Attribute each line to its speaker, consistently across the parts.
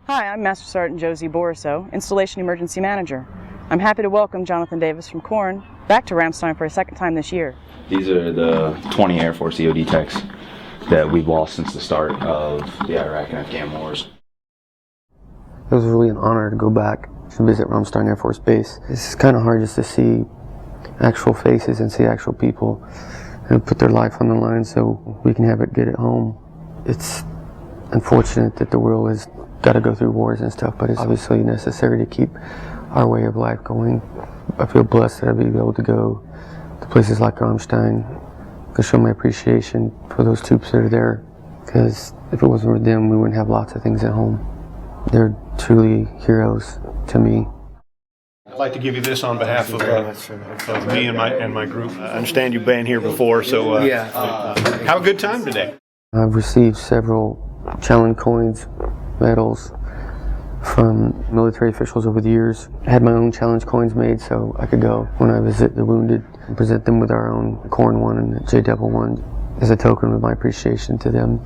Speaker 1: Hi, I'm Master Sergeant Josie Boriso, Installation Emergency Manager. I'm happy to welcome Jonathan Davis from Korn back to Ramstein for a second time this year.
Speaker 2: These are the 20 Air Force EOD techs that we've lost since the start of the Iraq and Afghan wars.
Speaker 3: It was really an honor to go back to visit Ramstein Air Force Base. It's kind of hard just to see actual faces and see actual people who put their life on the line so we can have it good at home. It's unfortunate that the world has got to go through wars and stuff, but it's obviously necessary to keep our way of life going. I feel blessed that I'll be able to go to places like Ramstein to show my appreciation for those troops that are there, because if it wasn't for them, we wouldn't have lots of things at home. They're truly heroes to me.
Speaker 4: I'd like to give you this on behalf of me and my group. I understand you've been here before, so have a good time today.
Speaker 3: I've received several challenge coins, medals from military officials over the years. I had my own challenge coins made so I could go when I visit the wounded and present them with our own Korn one and J1 as a token of my appreciation to them.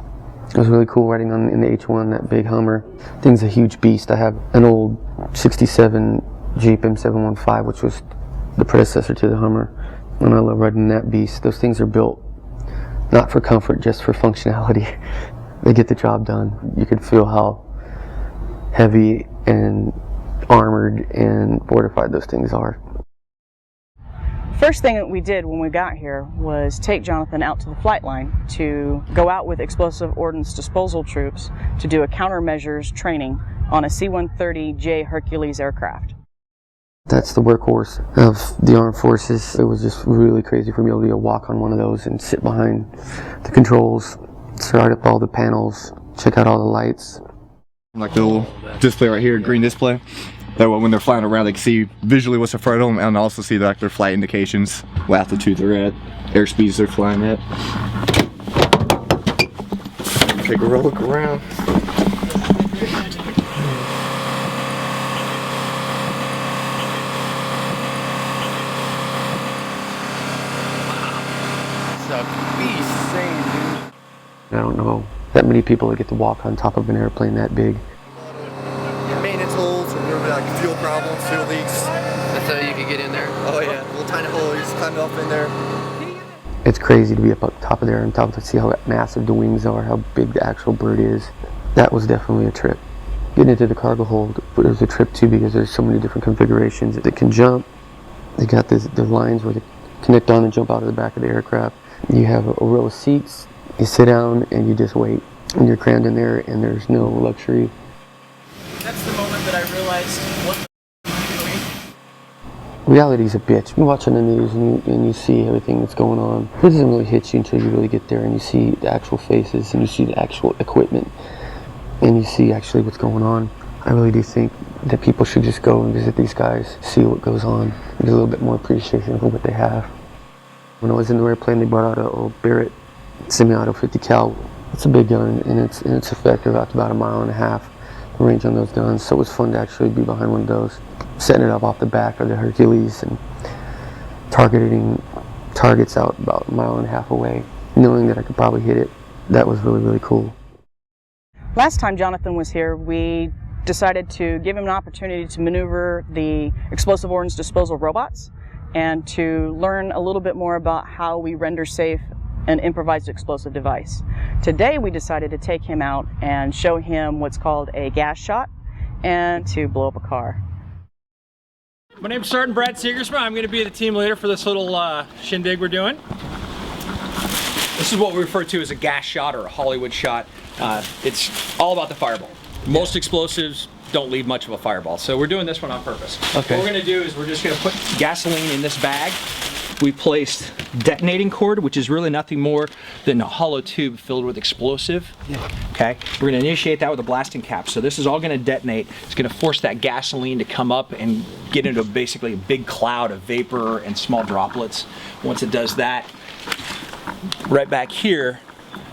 Speaker 3: It was really cool riding in the H1, that big Hummer. Thing's a huge beast. I have an old 67 Jeep M715, which was the predecessor to the Hummer, and I love riding that beast. Those things are built not for comfort, just for functionality. They get the job done. You can feel how heavy and armored and fortified those things are.
Speaker 1: First thing that we did when we got here was take Jonathan out to the flight line to go out with explosive ordnance disposal troops to do a countermeasures training on a C-130J Hercules aircraft.
Speaker 3: That's the workhorse of the armed forces. It was just really crazy for me to be able to walk on one of those and sit behind the controls, start up all the panels, check out all the lights.
Speaker 5: Like the little display right here, green display. That way when they're flying around they can see visually what's in front of them and also see their flight indications, what altitude they're at, airspeeds they're flying at. Take a real look around.
Speaker 3: I don't know that many people that get to walk on top of an airplane that big.
Speaker 6: Maintenance holes, or whatever, like fuel problems, fuel leaks.
Speaker 7: That's how you can get in there?
Speaker 6: Oh yeah, a little tiny hole, you just climb up in there.
Speaker 3: It's crazy to be up top of there and to see how massive the wings are, how big the actual bird is. That was definitely a trip. Getting into the cargo hold was a trip too, because there's so many different configurations that can jump. They got the lines where they connect on and jump out of the back of the aircraft. You have a row of seats. You sit down and you just wait, and you're crammed in there, and there's no luxury.
Speaker 8: That's the moment that I realized what the am I doing?
Speaker 3: Reality's a bitch. You're watching the news and you see everything that's going on. It doesn't really hit you until you really get there and you see the actual faces and you see the actual equipment and you see actually what's going on. I really do think that people should just go and visit these guys, see what goes on, get a little bit more appreciation for what they have. When I was in the airplane, they brought out an old Barrett semi-auto 50 cal. It's a big gun and it's effective out to about 1.5 miles range on those guns. So it was fun to actually be behind one of those, setting it up off the back of the Hercules and targeting targets out about 1.5 miles away, knowing that I could probably hit it. That was really, really cool.
Speaker 1: Last time Jonathan was here, we decided to give him an opportunity to maneuver the explosive ordnance disposal robots and to learn a little bit more about how we render safe an improvised explosive device. Today we decided to take him out and show him what's called a gas shot and to blow up a car.
Speaker 8: My name's Sergeant Brad Segersma. I'm going to be the team leader for this little shindig we're doing. This is what we refer to as a gas shot or a Hollywood shot. It's all about the fireball. Most explosives don't leave much of a fireball, so we're doing this one on purpose. Okay. What we're going to do is we're just going to put gasoline in this bag. We placed detonating cord, which is really nothing more than a hollow tube filled with explosive. Okay, we're going to initiate that with a blasting cap. So this is all going to detonate. It's going to force that gasoline to come up and get into basically a big cloud of vapor and small droplets. Once it does that, right back here,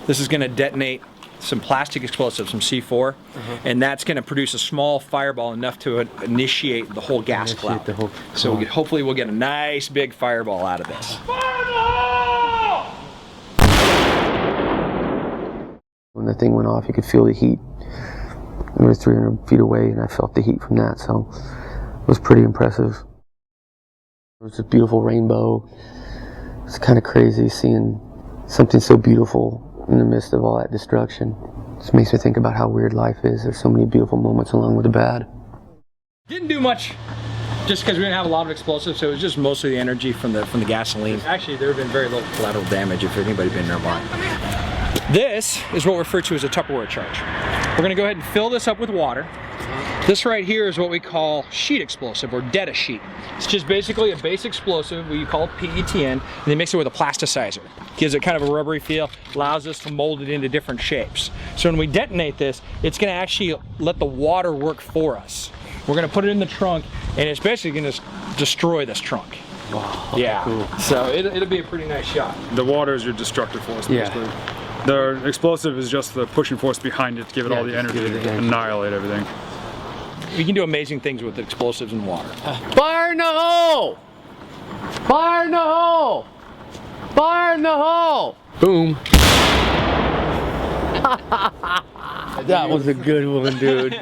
Speaker 8: this is going to detonate some plastic explosive, some C4, and that's going to produce a small fireball enough to initiate the whole gas cloud. So hopefully we'll get a nice big fireball out of this. Fireball!
Speaker 3: When the thing went off, you could feel the heat We were 300 feet away, and I felt the heat from that, so it was pretty impressive. It was a beautiful rainbow. It's kind of crazy seeing something so beautiful in the midst of all that destruction. It just makes me think about how weird life is. There's so many beautiful moments along with the bad.
Speaker 8: Didn't do much just because we didn't have a lot of explosives, so it was just mostly the energy from the gasoline. Actually, there have been very little collateral damage if anybody been nearby. This is what we refer to as a Tupperware charge. We're going to go ahead and fill this up with water. This right here is what we call sheet explosive, or data sheet. It's just basically a base explosive, we call it PETN, and they mix it with a plasticizer. Gives it kind of a rubbery feel, allows us to mold it into different shapes. So when we detonate this, it's going to actually let the water work for us. We're going to put it in the trunk, and it's basically going to destroy this trunk.
Speaker 3: Wow,
Speaker 8: yeah,
Speaker 3: cool.
Speaker 8: So it'll be a pretty nice shot.
Speaker 7: The water is your destructive force, basically.
Speaker 3: Yeah.
Speaker 7: The explosive is just the pushing force behind it to give it all the energy to annihilate everything.
Speaker 8: We can do amazing things with explosives and water.
Speaker 3: Fire in the hole! Fire in the hole! Fire in the hole! Boom. That was a good one, dude.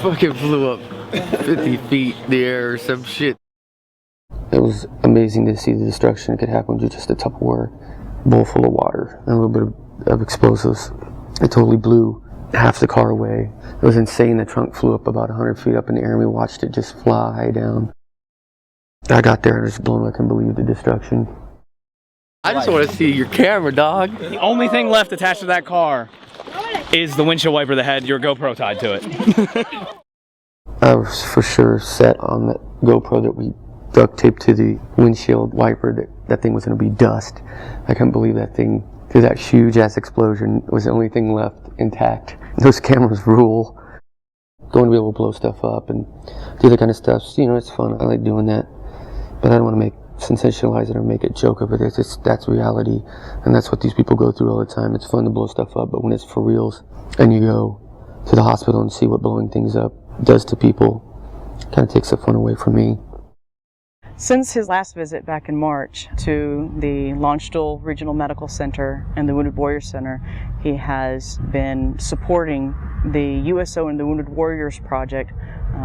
Speaker 3: Fucking flew up 50 feet in the air or some shit. It was amazing to see the destruction that could happen with just a Tupperware bowl full of water and a little bit of explosives. It totally blew half the car away. It was insane. The trunk flew up about 100 feet up in the air and we watched it just fly down. I got there and just blown. I couldn't believe the destruction. I just want to see your camera, dog.
Speaker 9: The only thing left attached to that car is the windshield wiper that had your GoPro tied to it.
Speaker 3: I was for sure set on that GoPro that we duct taped to the windshield wiper that thing was going to be dust. I couldn't believe that thing, through that huge ass explosion, was the only thing left intact. Those cameras rule. Going to be able to blow stuff up and do that kind of stuff, you know, it's fun. I like doing that, but I don't want to sensationalize it or make a joke of it. That's reality, and that's what these people go through all the time. It's fun to blow stuff up, but when it's for reals and you go to the hospital and see what blowing things up does to people, it kind of takes the fun away from me.
Speaker 1: Since his last visit back in March to the Landstuhl Regional Medical Center and the Wounded Warriors Center, he has been supporting the USO and the Wounded Warriors Project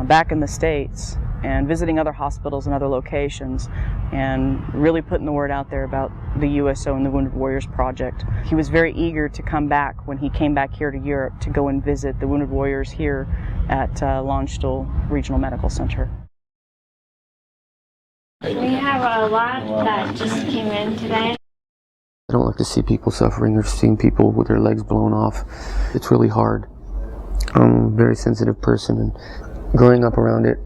Speaker 1: back in the States and visiting other hospitals and other locations and really putting the word out there about the USO and the Wounded Warriors Project. He was very eager to come back when he came back here to Europe to go and visit the Wounded Warriors here at Landstuhl Regional Medical Center.
Speaker 10: We have a lot that just came in today.
Speaker 3: I don't like to see people suffering or seeing people with their legs blown off. It's really hard. I'm a very sensitive person, and growing up around it,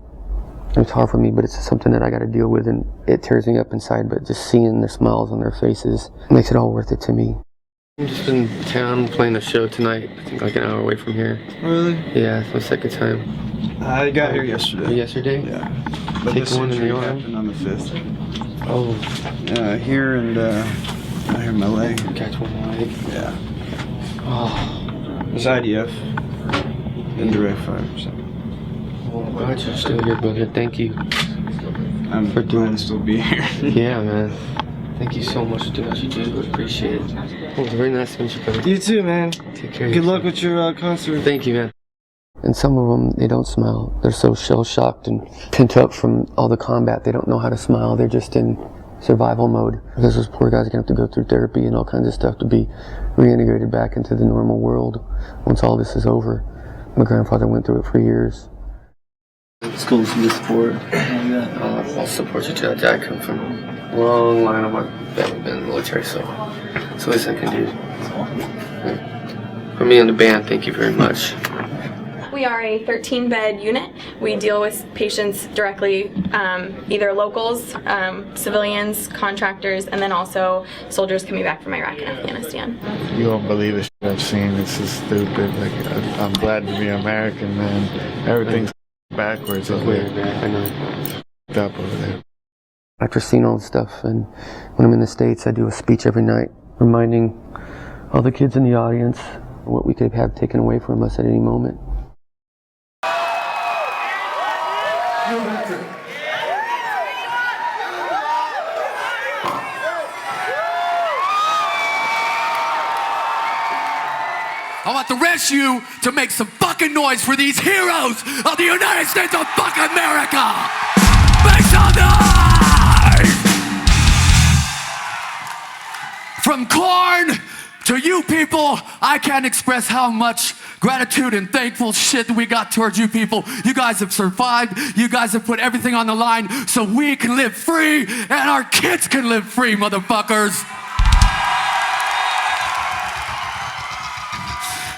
Speaker 3: it's hard for me, but it's something that I got to deal with, and it tears me up inside, but just seeing the smiles on their faces makes it all worth it to me. I'm just in town playing a show tonight, I think like an hour away from here. Really? Yeah, it's my second time.
Speaker 11: I got here yesterday.
Speaker 3: Yesterday?
Speaker 11: Yeah. But
Speaker 3: Take
Speaker 11: this
Speaker 3: one in the
Speaker 11: surgery
Speaker 3: arm?
Speaker 11: happened on the 5th.
Speaker 3: Oh.
Speaker 11: Here and I hear my leg.
Speaker 3: Catch one leg?
Speaker 11: Yeah.
Speaker 3: Oh.
Speaker 11: It's IDF. Indirect 5%.
Speaker 3: Well, I'm glad you're still here, brother. Thank you.
Speaker 11: I'm glad to still be here.
Speaker 3: Yeah, man. Thank you so much for doing what you do. I appreciate it. It was very nice to meet you, brother.
Speaker 11: You too, man.
Speaker 3: Take care.
Speaker 11: Good luck with your concert.
Speaker 3: Thank you, man. And some of them, they don't smile. They're so shell-shocked and pent up from all the combat, they don't know how to smile. They're just in survival mode. Because those poor guys are going to have to go through therapy and all kinds of stuff to be reintegrated back into the normal world once all this is over. My grandfather went through it for years. It's cool to see the support. I'll support you too. I come from a long line of my family been in the military, so it's the least I can do. For me and the band, thank you very much.
Speaker 12: We are a 13-bed unit. We deal with patients directly, either locals, civilians, contractors, and then also soldiers coming back from Iraq and Afghanistan.
Speaker 13: You won't believe the shit I've seen. This is stupid. Like, I'm glad to be American, man. Everything's backwards over there.
Speaker 3: I know.
Speaker 13: Up over there.
Speaker 3: After seeing all this stuff, and when I'm in the States, I do a speech every night reminding all the kids in the audience what we could have taken away from us at any moment.
Speaker 14: I want the rest of you to make some fucking noise for these heroes of the United States of fucking America. Make some noise! From Korn to you people, I can't express how much gratitude and thankful shit we got towards you people. You guys have survived. You guys have put everything on the line so we can live free and our kids can live free, motherfuckers.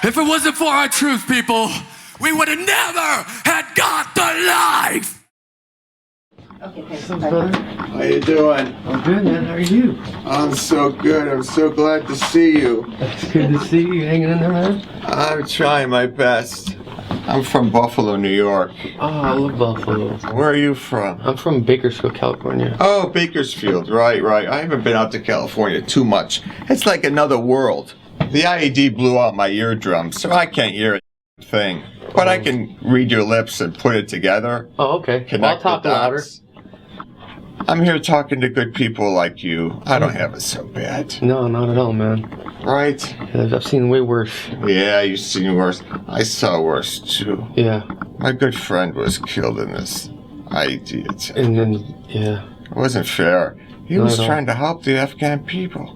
Speaker 14: If it wasn't for our troops, people, we would have never had got the life.
Speaker 11: How you doing?
Speaker 3: I'm good, man. How are you?
Speaker 11: I'm so good. I'm so glad to see you.
Speaker 3: It's good to see you. Hanging in there, man?
Speaker 11: I'm trying my best. I'm from Buffalo, New York.
Speaker 3: Oh, I love Buffalo.
Speaker 11: Where are you from?
Speaker 3: I'm from Bakersfield, California.
Speaker 11: Oh, Bakersfield. Right. I haven't been out to California too much. It's like another world. The IED blew out my eardrum, so I can't hear a thing. But I can read your lips and put it together.
Speaker 3: Oh, okay.
Speaker 11: Connect
Speaker 3: I'll talk
Speaker 11: the
Speaker 3: louder.
Speaker 11: dots. I'm here talking to good people like you. I don't have it so bad.
Speaker 3: No, not at all, man.
Speaker 11: Right?
Speaker 3: I've seen way worse.
Speaker 11: Yeah, you've seen worse. I saw worse, too.
Speaker 3: Yeah.
Speaker 11: My good friend was killed in this IED attack.
Speaker 3: And then, yeah.
Speaker 11: It wasn't fair. He
Speaker 3: Not
Speaker 11: was
Speaker 3: at all.
Speaker 11: trying to help the Afghan people.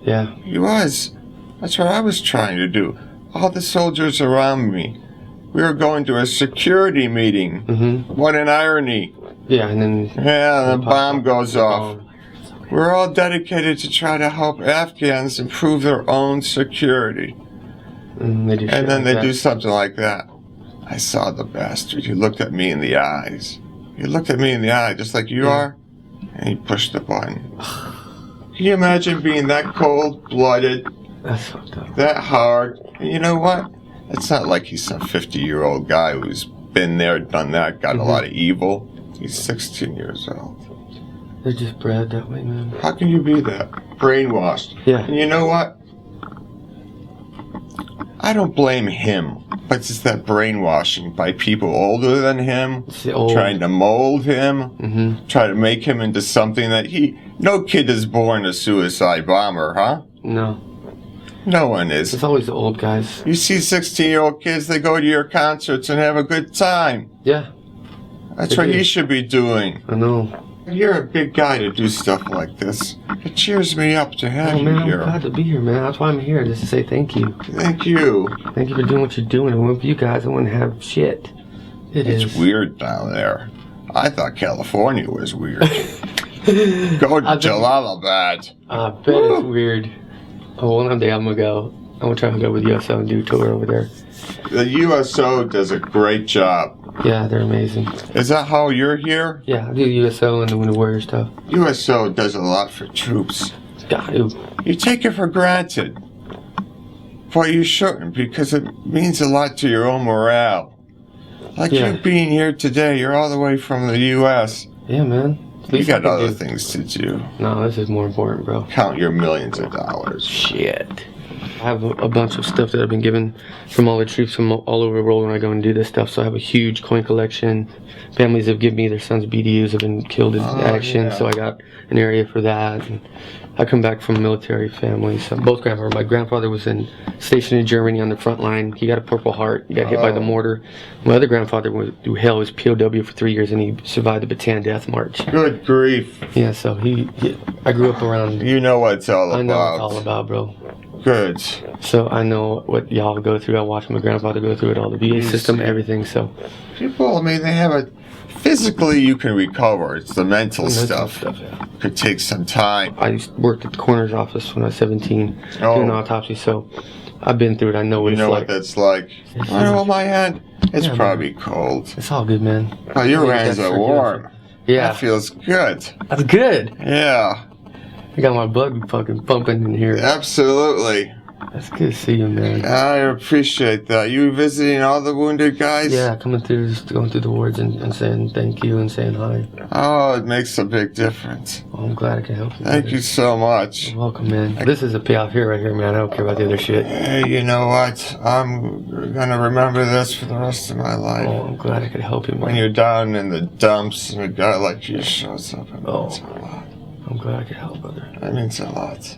Speaker 3: Yeah.
Speaker 11: He was. That's what I was trying to do. All the soldiers around me. We were going to a security meeting.
Speaker 3: Mm-hmm.
Speaker 11: What an irony.
Speaker 3: Yeah, and then...
Speaker 11: Yeah, the bomb goes off. We're all dedicated to try to help Afghans improve their own security.
Speaker 3: And
Speaker 11: then they do something like that. I saw the bastard. He looked at me in the eyes. He looked at me in the eye just like you are, and he pushed the button. Can you imagine being that cold-blooded, that hard? And you know what? It's not like he's some 50-year-old guy who's been there, done that, got a lot of evil. He's 16 years old.
Speaker 3: They're just bred that way, man.
Speaker 11: How can you be that? Brainwashed.
Speaker 3: Yeah.
Speaker 11: And you know what? I don't blame him, but it's that brainwashing by people older than him, trying to mold him, try to make him into something that no kid is born a suicide bomber, huh?
Speaker 3: No.
Speaker 11: No one is.
Speaker 3: It's always the old guys.
Speaker 11: You see 16-year-old kids, they go to your concerts and have a good time.
Speaker 3: Yeah.
Speaker 11: That's what he should be doing.
Speaker 3: I know.
Speaker 11: You're a big guy to do stuff like this. It cheers me up to have
Speaker 3: Oh, man,
Speaker 11: you
Speaker 3: I'm
Speaker 11: here.
Speaker 3: glad to be here, man. That's why I'm here, just to say thank you.
Speaker 11: Thank you.
Speaker 3: Thank you for doing what you're doing. And with you guys, I wouldn't have shit.
Speaker 11: It's weird down there. I thought California was weird. Go to Jalalabad.
Speaker 3: I bet it's weird. Oh, one day I'm gonna go. I'm gonna try to go with USO and do a tour over there.
Speaker 11: The USO does a great job.
Speaker 3: Yeah, they're amazing.
Speaker 11: Is that how you're here?
Speaker 3: Yeah, I do USO and the Winter Warrior stuff.
Speaker 11: USO does a lot for troops.
Speaker 3: Got to.
Speaker 11: You take it for granted. But you shouldn't, because it means a lot to your own morale. Like you being here today, you're all the way from the U.S.
Speaker 3: Yeah, man.
Speaker 11: You got other things to do.
Speaker 3: No, this is more important, bro.
Speaker 11: Count your millions of dollars.
Speaker 3: Shit. I have a bunch of stuff that I've been given from all the troops from all over the world when I go and do this stuff. So I have a huge coin collection. Families have given me their sons' BDUs have been killed in action, so I got an area for that. And I come back from a military family. So both grandfathers. My grandfather was stationed in Germany on the front line. He got a Purple Heart. He got hit by the mortar. My other grandfather was POW for 3 years, and he survived the Bataan Death March.
Speaker 11: Good grief.
Speaker 3: Yeah, so I grew up around.
Speaker 11: You know what it's all about.
Speaker 3: I know what it's all about, bro.
Speaker 11: Good.
Speaker 3: So I know what y'all go through. I watched my grandfather go through it, all the VA system, everything. So
Speaker 11: people, I mean, they have a physically you can recover. It's the mental stuff. Could take some time.
Speaker 3: I worked at the coroner's office when I was 17, doing autopsy. So I've been through it. I know what it's like.
Speaker 11: You know what that's like. I know my hand. It's probably cold.
Speaker 3: It's all good, man.
Speaker 11: Oh, your hands are warm.
Speaker 3: Yeah.
Speaker 11: That feels good.
Speaker 3: That's good.
Speaker 11: Yeah.
Speaker 3: I got my blood fucking pumping in here.
Speaker 11: Absolutely.
Speaker 3: That's good to see you, man.
Speaker 11: I appreciate that. You visiting all the wounded guys?
Speaker 3: Yeah, coming through, just going through the wards and saying thank you and saying hi.
Speaker 11: Oh, it makes a big difference.
Speaker 3: Well, I'm glad I can help you.
Speaker 11: Thank you so much.
Speaker 3: You're welcome, man. This is a payoff here, right here, man. I don't care about the other shit.
Speaker 11: Hey, you know what? I'm gonna remember this for the rest of my life.
Speaker 3: Oh, I'm glad I could help you, man.
Speaker 11: When you're down in the dumps and a guy like you shows up, it means a lot.
Speaker 3: I'm glad I could help, brother.
Speaker 11: That means a lot.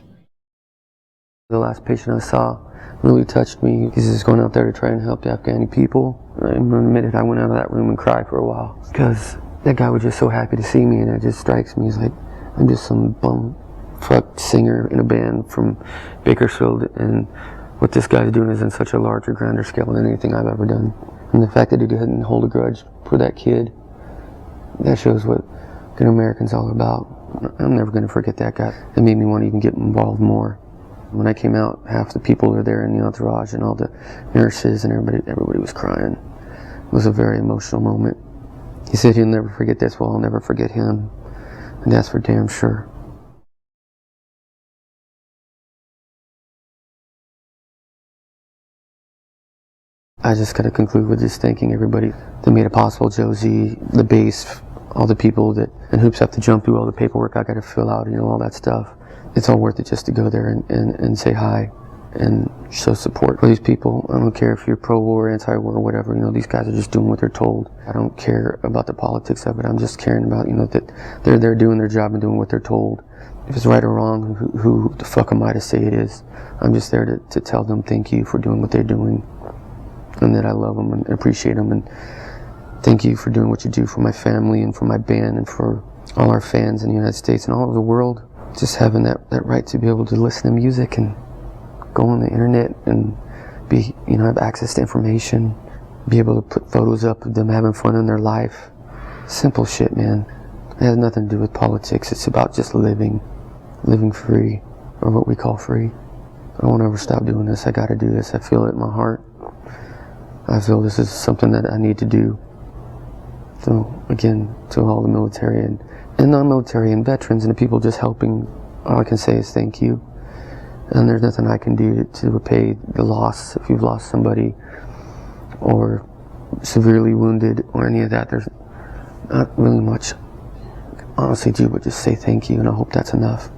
Speaker 3: The last patient I saw really touched me. He's just going out there to try and help the Afghani people. I'm gonna admit it, I went out of that room and cried for a while because that guy was just so happy to see me, and it just strikes me as like I'm just some bum fuck singer in a band from Bakersfield, and what this guy's doing is in such a larger, grander scale than anything I've ever done. And the fact that he didn't hold a grudge for that kid, that shows what good American's all about. I'm never going to forget that guy. It made me want to even get involved more. When I came out, half the people were there in the entourage, and all the nurses and everybody was crying. It was a very emotional moment. He said he'll never forget this, well, I'll never forget him. And that's for damn sure. I just got to conclude with just thanking everybody that made it possible. Josie, the base, all the people that, and hoops have to jump through all the paperwork I got to fill out, all that stuff. It's all worth it just to go there and say hi and show support for these people. I don't care if you're pro-war, anti-war, or whatever. These guys are just doing what they're told. I don't care about the politics of it. I'm just caring about, that they're doing their job and doing what they're told. If it's right or wrong, who the fuck am I to say it is? I'm just there to tell them thank you for doing what they're doing, and that I love them and appreciate them, and thank you for doing what you do for my family and for my band and for all our fans in the United States and all over the world. Just having that right to be able to listen to music and go on the internet and be, have access to information, be able to put photos up of them having fun in their life. Simple shit, man. It has nothing to do with politics. It's about just living free, or what we call free. I won't ever stop doing this. I gotta do this. I feel it in my heart. I feel this is something that I need to do. So again, to all the military and non-military and veterans and the people just helping, all I can say is thank you. And there's nothing I can do to repay the loss. If you've lost somebody or severely wounded or any of that, there's not really much honestly do but just say thank you, and I hope that's enough.